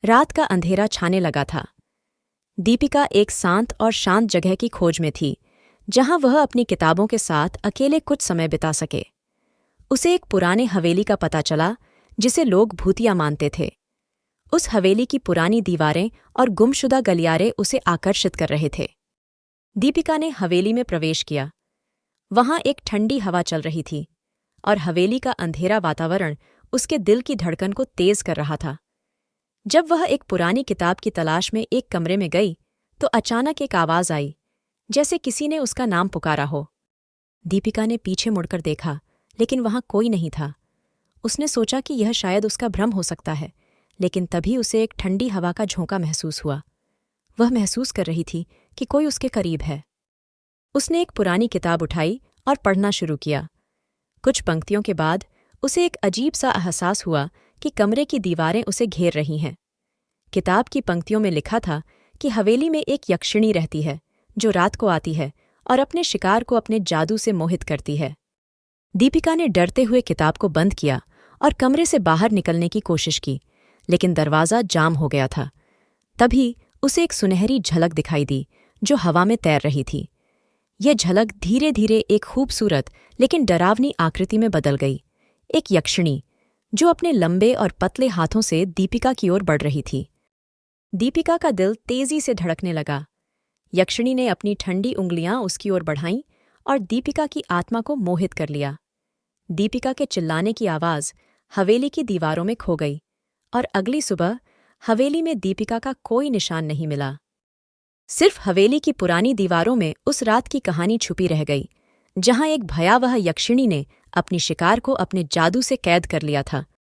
रात का अंधेरा छाने लगा था। दीपिका एक शांत जगह की खोज में थी, जहां वह अपनी किताबों के साथ अकेले कुछ समय बिता सके। उसे एक पुराने हवेली का पता चला, जिसे लोग भूतिया मानते थे। उस हवेली की पुरानी दीवारें और गुमशुदा गलियारे उसे आकर्षित कर रहे थे। दीपिका ने हवेली में प्रवेश किया। वहां एक ठंडी हवा चल रही थी और हवेली का अंधेरा वातावरण उसके दिल की धड़कन को तेज कर रहा था। जब वह एक पुरानी किताब की तलाश में एक कमरे में गई, तो अचानक एक आवाज आई, जैसे किसी ने उसका नाम पुकारा हो। दीपिका ने पीछे मुड़कर देखा, लेकिन वहां कोई नहीं था। उसने सोचा कि यह शायद उसका भ्रम हो सकता है, लेकिन तभी उसे एक ठंडी हवा का झोंका महसूस हुआ। वह महसूस कर रही थी कि कोई उसके करीब है। उसने एक पुरानी किताब उठाई और पढ़ना शुरू किया। कुछ पंक्तियों के बाद उसे एक अजीब सा एहसास हुआ कि कमरे की दीवारें उसे घेर रही हैं। किताब की पंक्तियों में लिखा था कि हवेली में एक यक्षिणी रहती है, जो रात को आती है और अपने शिकार को अपने जादू से मोहित करती है। दीपिका ने डरते हुए किताब को बंद किया और कमरे से बाहर निकलने की कोशिश की, लेकिन दरवाज़ा जाम हो गया था। तभी उसे एक सुनहरी झलक दिखाई दी, जो हवा में तैर रही थी। यह झलक धीरे धीरे एक खूबसूरत लेकिन डरावनी आकृति में बदल गई। एक यक्षिणी, जो अपने लंबे और पतले हाथों से दीपिका की ओर बढ़ रही थी। दीपिका का दिल तेजी से धड़कने लगा। यक्षिणी ने अपनी ठंडी उंगलियां उसकी ओर बढ़ाईं और दीपिका की आत्मा को मोहित कर लिया। दीपिका के चिल्लाने की आवाज़ हवेली की दीवारों में खो गई और अगली सुबह हवेली में दीपिका का कोई निशान नहीं मिला। सिर्फ हवेली की पुरानी दीवारों में उस रात की कहानी छुपी रह गई, जहां एक भयावह यक्षिणी ने अपनी शिकार को अपने जादू से कैद कर लिया था।